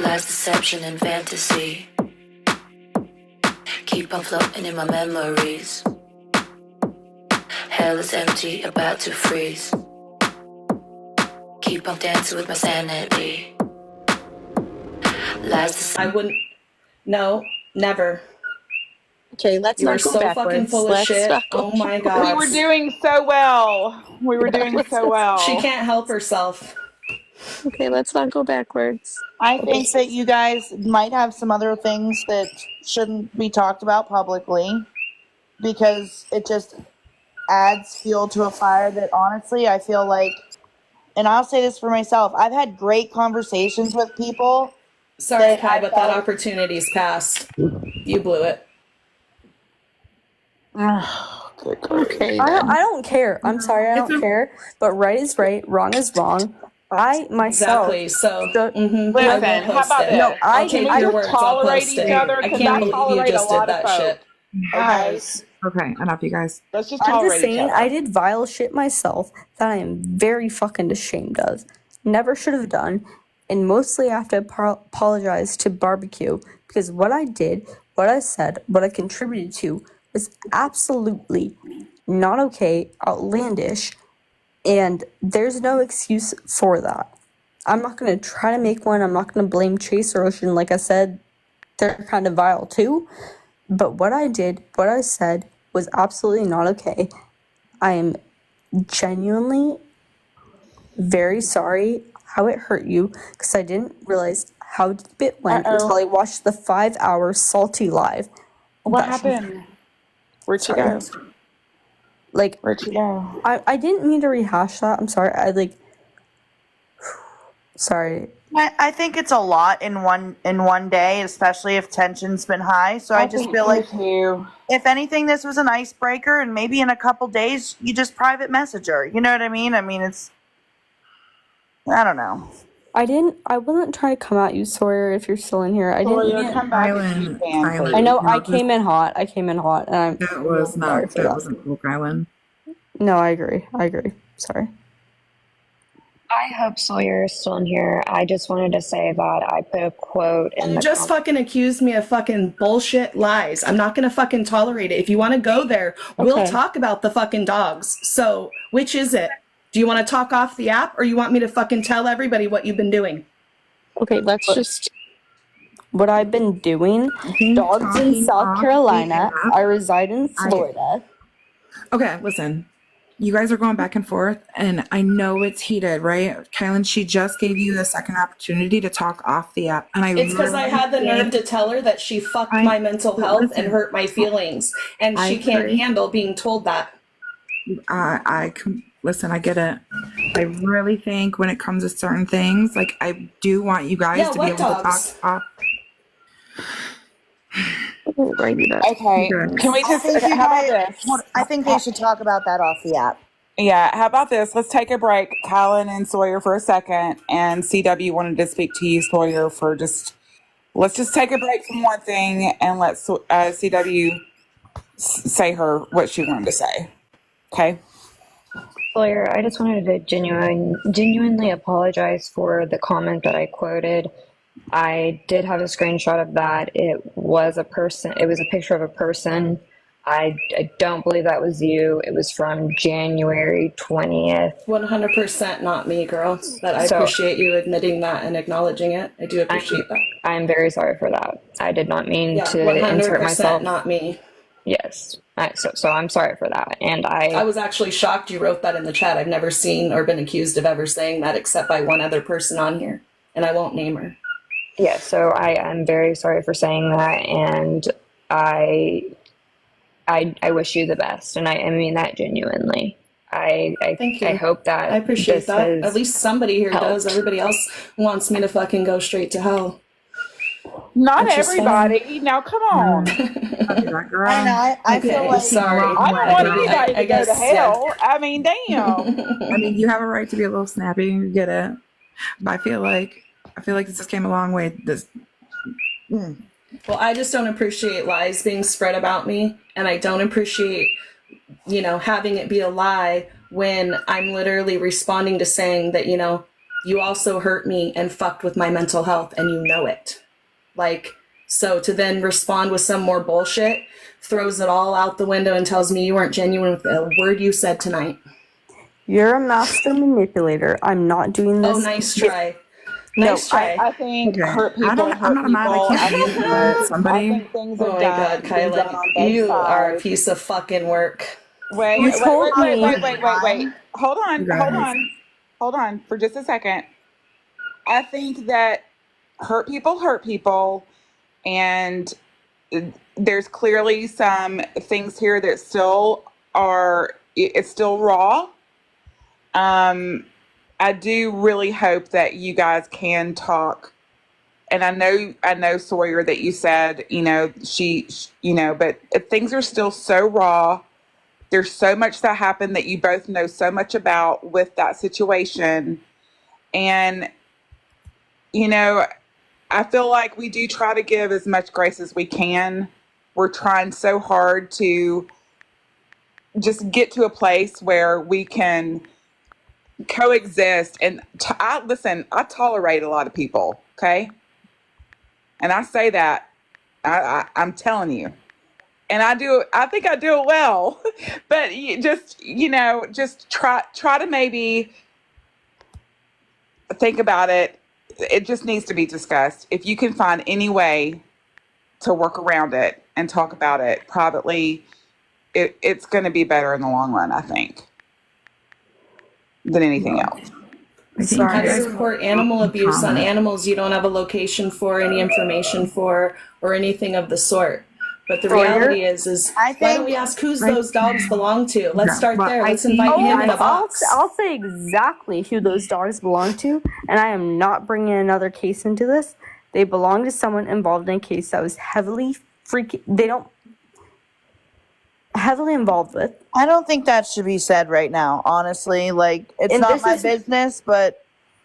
Lies, deception, and fantasy keep on floating in my memories. Hell is empty, about to freeze. Keep on dancing with my sanity. Lies, I wouldn't. No, never. Okay, let's You are not go so backwards. fucking full of Let's shit. not go Oh my god. We were doing so well. We were doing so well. She can't help herself. Okay, let's not go backwards. I think that you guys might have some other things that shouldn't be talked about publicly because it just adds fuel to a fire that honestly I feel like, and I'll say this for myself, I've had great conversations with people. Sorry, Kai, but that opportunity's passed. You blew it. Okay. I don't care. I'm sorry, I don't care. But right is right, wrong is wrong. I myself. Exactly. So, Listen, I will how about post it. this? No, I'll take I your don't words. I'll tolerate post each it. other I because can't I believe you tolerate a just did lot of that folks. shit. Guys, Okay, enough, you guys. let's just I'm tolerate just saying, each other. I did vile shit myself that I am very fucking ashamed of. Never should have done, and mostly I have to apologize to Barbecue because what I did, what I said, what I contributed to was absolutely not okay, outlandish, and there's no excuse for that. I'm not going to try to make one. I'm not going to blame Chase or Ocean. Like I said, they're kind of vile too. But what I did, what I said, was absolutely not okay. I am genuinely very sorry how it hurt you because I didn't realize how deep it went until I watched the 5-hour salty live. What happened? Where'd you go? Like, Where'd you go? I didn't mean to rehash that. I'm sorry. Sorry. I think it's a lot in one day, especially if tension's been high. So I just feel like if anything, this was an icebreaker, and maybe in a couple days you just private message her. You know what I mean? I mean, I don't know. I wasn't trying to come at you, Sawyer, if you're still in here. I didn't. Come back if you can, please. I know I came in hot. And I'm That was sorry not, for that wasn't Oak Island. No, I agree. Sorry. I hope Sawyer is still in here. I just wanted to say that I put a quote in You the just fucking accused me of fucking bullshit lies. I'm not gonna fucking tolerate it. If you want to go there, we'll talk about the fucking dogs. So, which is it? Do you want to talk off the app, or you want me to fucking tell everybody what you've been doing? Okay, let's just. What I've been doing. Dogs in South Carolina. I reside in Florida. Okay, listen. You guys are going back and forth, and I know it's heated, right? Kylan, she just gave you the second opportunity to talk off the app. And It's because I had the nerve to tell her that she fucked my mental health and hurt my feelings. And she can't handle being told that. Listen, I get it. I really think when it comes to certain things, like I do want you guys to be able to talk off. Okay. Can we just? How about this? I think they should talk about that off the app. Yeah. How about this? Let's take a break, Colin and Sawyer, for a second, and CW wanted to speak to you, Sawyer, for just. Let's just take a break from one thing and let CW say her what she wanted to say. Okay. Sawyer, I just wanted to genuinely apologize for the comment that I quoted. I did have a screenshot of that. It was a person. It was a picture of a person. I don't believe that was you. It was from January 20th. 100% not me, girl. But I appreciate you admitting that and acknowledging it. I do appreciate that. I'm very sorry for that. I did not mean to 100% insert myself. Not me. Yes. So I'm sorry for that. And I was actually shocked you wrote that in the chat. I've never seen or been accused of ever saying that except by one other person on here. And I won't name her. Yeah, so I am very sorry for saying that, and I wish you the best, and I mean that genuinely. Thank you. I hope that I appreciate that. At least somebody here does. Everybody else wants me to fucking go straight to hell. Not everybody. Now, come on. I feel like sorry. I don't want anybody to go to hell. Yeah. I mean, damn. I mean, you have a right to be a little snappy. You get it. But I feel like this just came a long way. Well, I just don't appreciate lies being spread about me, and I don't appreciate, having it be a lie when I'm literally responding to saying that, you also hurt me and fucked with my mental health, and you know it. Like, so to then respond with some more bullshit throws it all out the window and tells me you weren't genuine with a word you said tonight. You're a master manipulator. I'm not doing this. Oh, nice try. No, Nice try. I think Okay. hurt people I'm hurt not mad. people. I can't think believe that I somebody. think things are Oh my done. God, been done Kyla, on both you are a sides. piece of fucking work. Wait, You wait, told wait, me- wait, wait, wait, wait. Hold on, You hold guys. on, hold on for just a second. I think that hurt people, and there's clearly some things here that still are, it's still raw. I do really hope that you guys can talk. And I know Sawyer that you said, you know, but things are still so raw. There's so much that happened that you both know so much about with that situation. And, you know, I feel like we do try to give as much grace as we can. We're trying so hard to just get to a place where we can coexist. And I tolerate a lot of people, okay? And I say that, I'm telling you. And I think I do it well. But just try to maybe think about it. It just needs to be discussed. If you can find any way to work around it and talk about it privately, it's going to be better in the long run, I think, than anything else. I think How you to guys report animal abuse on comment. animals you don't have a location for, any information for, or anything of the sort. But the Sawyer? reality is I why don't think- we ask whose those dogs belong to? Let's Yeah, start but there. I Let's think invite you him in guys- the box. I'll say exactly who those dogs belong to, and I am not bringing another case into this. They belong to someone involved in a case that was heavily involved with. I don't think that should be said right now, honestly. Like, it's And not this my is- business, but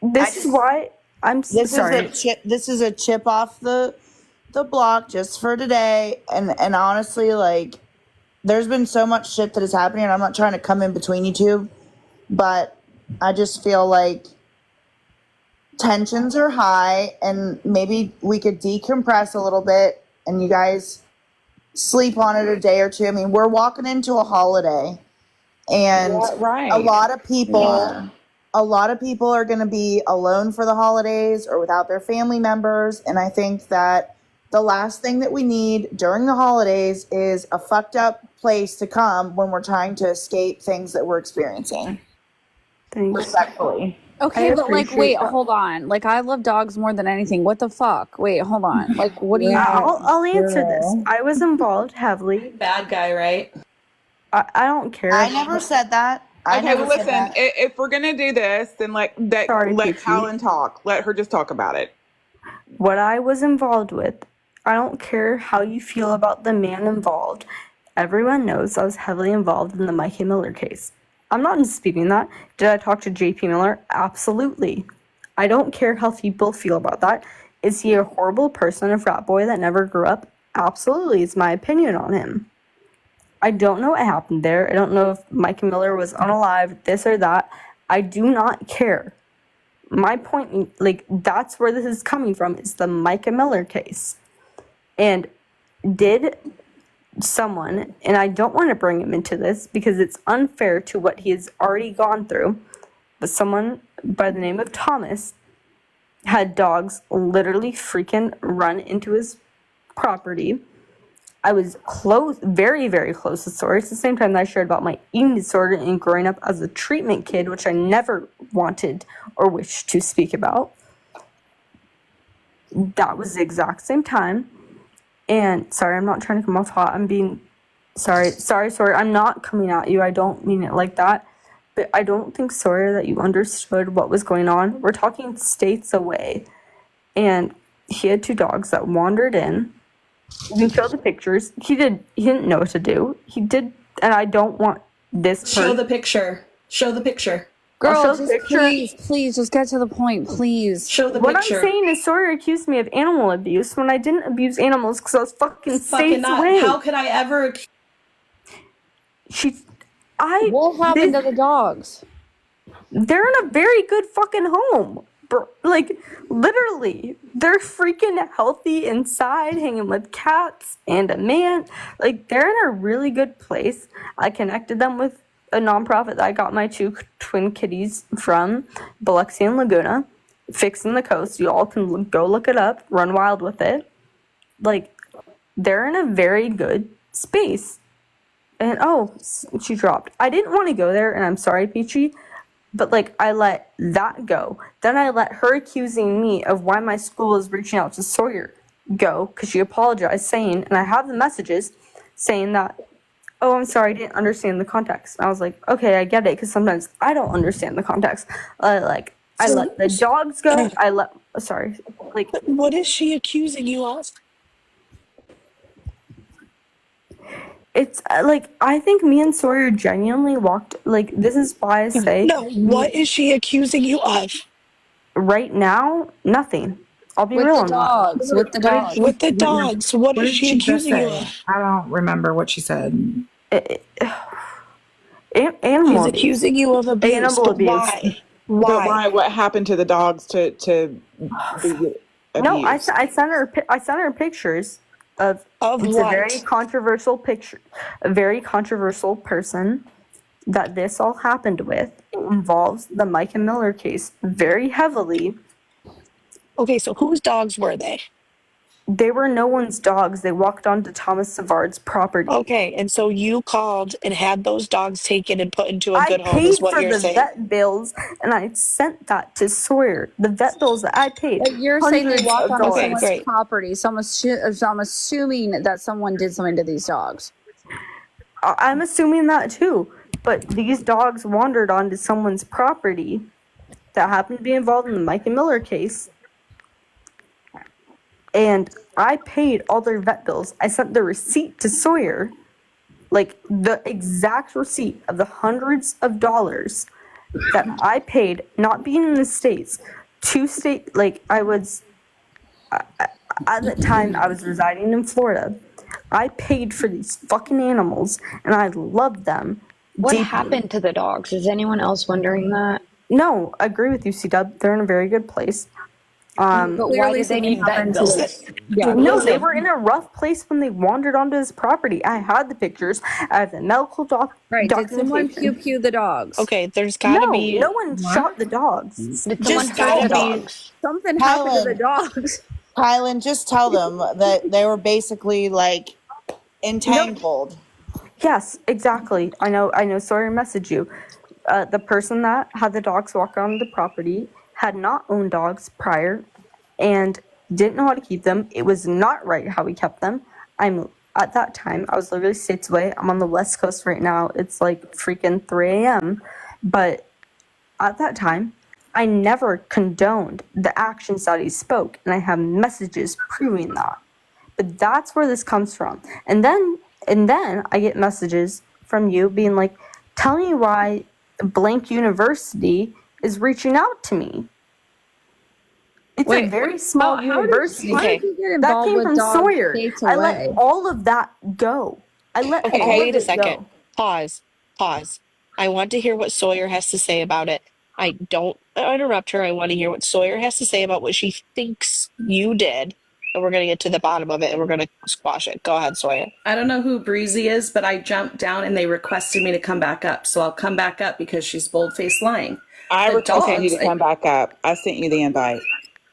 This is why I'm this sorry. is a chip off the block just for today. And honestly, like, there's been so much shit that is happening, and I'm not trying to come in between you two, but I just feel like tensions are high, and maybe we could decompress a little bit and you guys sleep on it a day or two. I mean, we're walking into a holiday, and Right. a lot of people are going to be alone for the holidays or without their family members. And I think that the last thing that we need during the holidays is a fucked up place to come when we're trying to escape things that we're experiencing. Thanks. Respectfully. Okay, I but like, appreciate wait, that. hold on. Like, I love dogs more than anything. What the fuck? Wait, hold on. Like, what do you? I'll answer this. I was involved heavily. Bad guy, right? I don't care. I never said that. I Okay, never well, said listen. that. If we're gonna do this, then Sorry, let Kiki. Colin talk. Let her just talk about it. What I was involved with, I don't care how you feel about the man involved. Everyone knows I was heavily involved in the Mikey Miller case. I'm not disputing that. Did I talk to JP Miller? Absolutely. I don't care how people feel about that. Is he a horrible person, a frat boy that never grew up? Absolutely. It's my opinion on him. I don't know what happened there. I don't know if Mikey Miller was unalive, this or that. I do not care. My point, like, that's where this is coming from. It's the Micah Miller case. And did someone, and I don't want to bring him into this because it's unfair to what he has already gone through, but someone by the name of Thomas had dogs literally freaking run into his property. I was close, very, very close to Sawyer. It's the same time that I shared about my eating disorder and growing up as a treatment kid, which I never wanted or wished to speak about. That was the exact same time. And sorry, I'm not trying to come off hot. I'm being sorry. I'm not coming at you. I don't mean it like that. But I don't think, Sawyer, that you understood what was going on. We're talking states away. And he had two dogs that wandered in. You can show the pictures. He didn't know what to do. He did, and I don't want this Show the picture. Show the picture. I'll Girl, show the just picture. please, just get to the point, please. Show the What picture. I'm saying is Sawyer accused me of animal abuse when I didn't abuse animals because I was fucking Fucking states not. away. How could I ever? What happened to the dogs? They're in a very good fucking home. Like, literally, they're freaking healthy inside, hanging with cats and a man. Like, they're in a really good place. I connected them with a nonprofit that I got my 2 twin kitties from, Biloxi and Laguna, Fixing the Coast. You all can go look it up, run wild with it. Like, they're in a very good space. And, oh, she dropped. I didn't want to go there, and I'm sorry, Peachy. But, like, I let that go. Then I let her accusing me of why my school is reaching out to Sawyer go, because she apologized, saying, and I have the messages, saying that, oh, I'm sorry, I didn't understand the context. And I was like, okay, I get it, because sometimes I don't understand the context. I let the dogs go. Like, What is she accusing you of? it's like, I think me and Sawyer genuinely walked, like, this is why I say. No, what is she accusing you of? Right now, nothing. I'll be With real the on that. dogs, with the dogs. With the dogs, what What is did she she just accusing you say? of? I don't remember what she said. Animal She's abuse. accusing you of abuse. Animal But abuse. why? But Why? why? What happened to the dogs to be No, I abused? sent her pictures of. Of It's what? a very controversial picture, a very controversial person that this all happened with. It involves the Micah Miller case very heavily. Okay, so whose dogs were they? They were no one's dogs. They walked onto Thomas Savard's property. Okay, and so you called and had those dogs taken and put into a I good home, paid is what for you're the saying. vet bills, and I sent that to Sawyer. The vet bills that I paid. But you're saying they hundreds walked of onto dollars. Okay, someone's great. property. So I'm assuming that someone did something to these dogs. I'm assuming that too. But these dogs wandered onto someone's property that happened to be involved in the Micah Miller case. And I paid all their vet bills. I sent the receipt to Sawyer, like the exact receipt of the hundreds of dollars that I paid, not being in the States, like I was, at the time I was residing in Florida. I paid for these fucking animals, and I loved them. What deeply. happened to the dogs? Is anyone else wondering that? No, I agree with you, C-Dub. They're in a very good place. But why Clearly did they something need vet happened to bills? it. Yeah. No, they were in a rough place when they wandered onto his property. I had the pictures. I have the medical Right. Did someone documentation. pew the dogs? Okay, there's gotta No, be no one shot the dogs. Did Just someone hit the gotta be- dogs? Something happened to the Kylan. dogs. Kylan, just tell them that they were basically like entangled. Yes, exactly. I know. Sawyer messaged you. The person that had the dogs walk onto the property had not owned dogs prior and didn't know how to keep them. It was not right how he kept them. At that time, I was literally states away. I'm on the West Coast right now. It's like freaking 3 a.m. But at that time, I never condoned the actions that he spoke, and I have messages proving that. But that's where this comes from. And then I get messages from you being like, tell me why blank university is reaching out to me. It's a very small university. How did you get That involved came with from dogs Sawyer. states I away? let all of that go. I let all Okay, of wait a it second. go. Pause. I want to hear what Sawyer has to say about it. I don't interrupt her. I want to hear what Sawyer has to say about what she thinks you did. And we're going to get to the bottom of it and we're going to squash it. Go ahead, Sawyer. I don't know who Breezy is, but I jumped down and they requested me to come back up. So I'll come back up because she's bold-faced lying. I The requested you to dogs, come back up. I sent you the invite.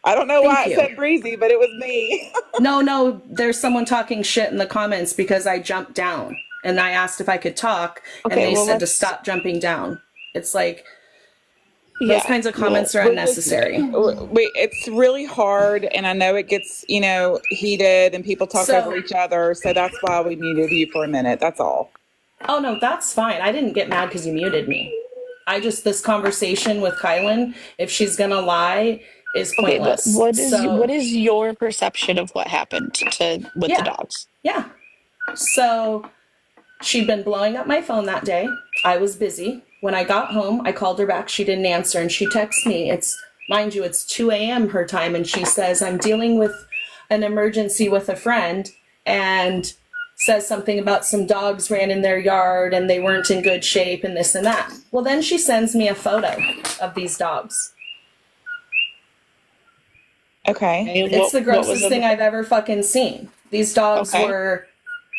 I don't know why Thank it you. said breezy, but it was me. No, there's someone talking shit in the comments because I jumped down and I asked if I could talk and Okay, they well, said to let's- stop jumping down. It's like those Yeah, kinds of comments are We're just- unnecessary. It's really hard, and I know it gets heated, and people talk So- over each other. So that's why we muted you for a minute. That's all. Oh no, that's fine. I didn't get mad because you muted me. This conversation with Kylan, if she's gonna lie, is Okay, but pointless. what is your perception of what happened with Yeah. the dogs? Yeah. So she'd been blowing up my phone that day. I was busy. When I got home, I called her back. She didn't answer, and she texted me. Mind you, it's 2 a.m. her time, and she says, I'm dealing with an emergency with a friend, and says something about some dogs ran in their yard and they weren't in good shape and this and that. Well, then she sends me a photo of these dogs. Okay. It's the grossest thing I've ever fucking seen. These dogs were,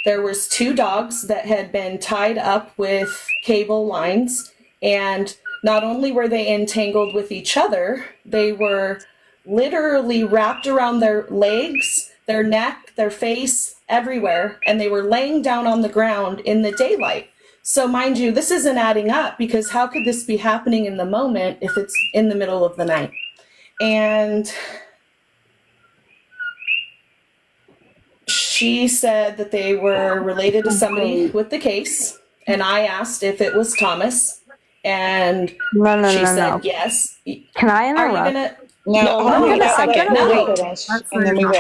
there was 2 dogs that had been tied up with cable lines, and not only were they entangled with each other, they were literally wrapped around their legs, their neck, their face, everywhere, and they were laying down on the ground in the daylight. So mind you, this isn't adding up, because how could this be happening in the moment if it's in the middle of the night? And she said that they were related to somebody with the case, and I asked if it was Thomas, and she said yes. Can I interrupt? Are you gonna? No, wait a second. No. Finish, and then we will.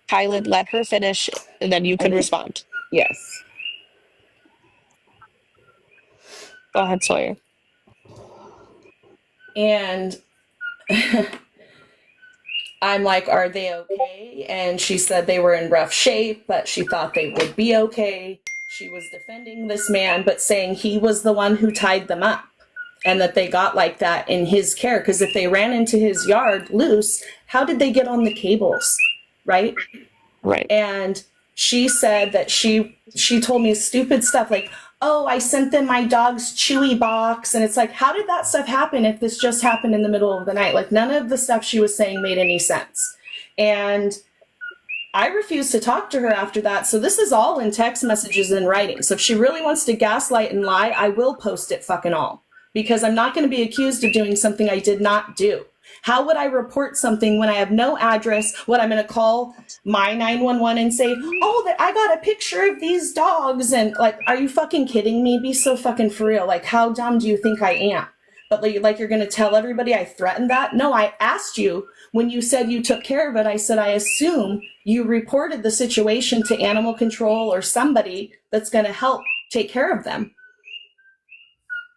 Kylan, let her finish, and then you can respond. Yes. Go ahead, Sawyer. And I'm like, are they okay? And she said they were in rough shape, but she thought they would be okay. She was defending this man, but saying he was the one who tied them up, and that they got like that in his care. Because if they ran into his yard loose, how did they get on the cables? Right? Right. And she said that she told me stupid stuff like, oh, I sent them my dog's Chewy box. And it's like, how did that stuff happen if this just happened in the middle of the night? Like, none of the stuff she was saying made any sense. And I refused to talk to her after that. So this is all in text messages and writing. So if she really wants to gaslight and lie, I will post it fucking all. Because I'm not going to be accused of doing something I did not do. How would I report something when I have no address? What, I'm going to call my 911 and say, oh, that I got a picture of these dogs. And like, are you fucking kidding me? Be so fucking for real. Like, how dumb do you think I am? But like you're going to tell everybody I threatened that? No, I asked you when you said you took care of it. I said, I assume you reported the situation to animal control or somebody that's going to help take care of them.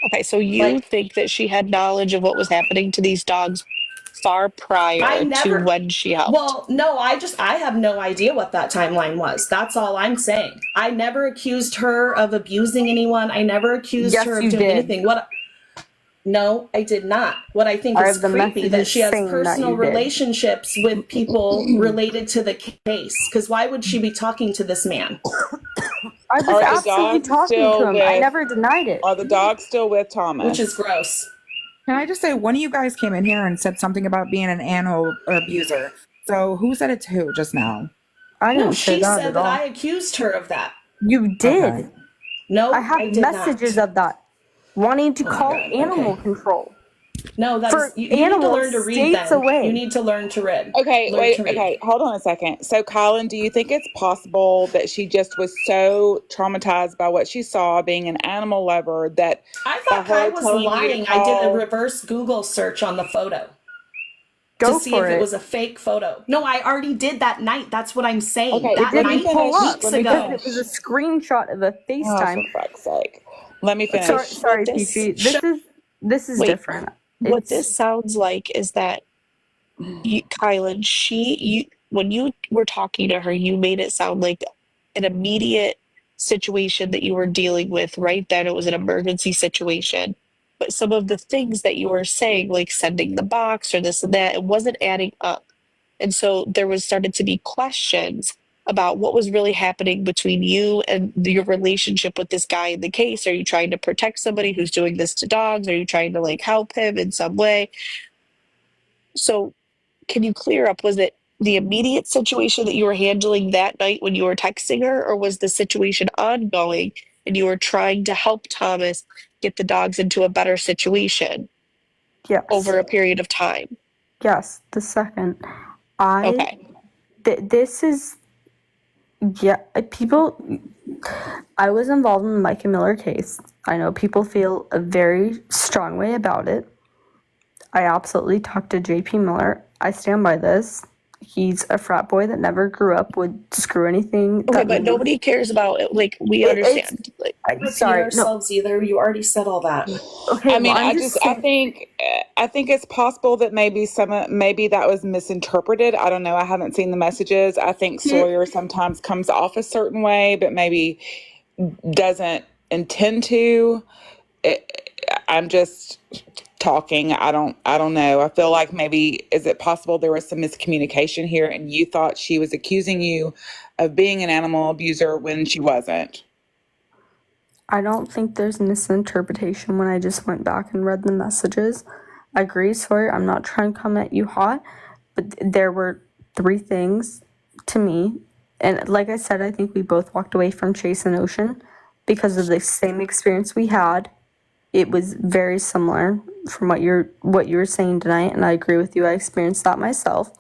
Okay, so you think that she had knowledge of what was happening to these dogs far prior to when she helped? Well, no, I have no idea what that timeline was. That's all I'm saying. I never accused her of abusing anyone. I never accused her of doing anything. No, I did not. What I think is creepy that she has personal relationships with people related to the case. Because why would she be talking to this man? I was absolutely talking to him. I never denied it. Are the dogs still with Thomas? Which is gross. Can I just say, one of you guys came in here and said something about being an animal abuser. So who said it to who just now? I didn't say she that said at that all. I accused her of that. You did. Okay. No, I have messages of that. Wanting to call animal control. No, that's you need to learn to read then. You need to learn to read. Okay, okay, hold on a second. So, Colin, do you think it's possible that she just was so traumatized by what she saw being an animal lover that I thought Kai was lying? I did a reverse Google search on the photo to see if it was a fake photo. No, I already did that night. That's what I'm saying. Okay, that it didn't pull up weeks ago. because it was a screenshot of a FaceTime. Oh, for fuck's sake. Let me finish. Sorry, Peachy. This is different. What this sounds like is that, Kylan, when you were talking to her, you made it sound like an immediate situation that you were dealing with right then. It was an emergency situation. But some of the things that you were saying, like sending the box or this and that, it wasn't adding up. And so there started to be questions about what was really happening between you and your relationship with this guy in the case. Are you trying to protect somebody who's doing this to dogs? Are you trying to help him in some way? So can you clear up, was it the immediate situation that you were handling that night when you were texting her, or was the situation ongoing and you were trying to help Thomas get the dogs into a better situation over a period of time? Yes, the second. Okay. This is... Yeah, I was involved in the Micah Miller case. I know people feel a very strong way about it. I absolutely talked to JP Miller. I stand by this. He's a frat boy that never grew up, would screw anything. Okay, that but moved. nobody cares about it. Like, we It's understand. Like, Repeat sorry. No. ourselves either. You already said all that. Okay. I mean, well, I'm I just just, I saying. think it's possible that maybe maybe that was misinterpreted. I don't know. I haven't seen the messages. I think Sawyer sometimes comes off a certain way, but maybe doesn't intend to. I'm just talking. I don't know. I feel like maybe, is it possible there was some miscommunication here and you thought she was accusing you of being an animal abuser when she wasn't? I don't think there's misinterpretation when I just went back and read the messages. I agree, Sawyer. I'm not trying to come at you hot, but there were 3 things to me. And like I said, I think we both walked away from Chase and Ocean because of the same experience we had. It was very similar from what you were saying tonight, and I agree with you. I experienced that myself.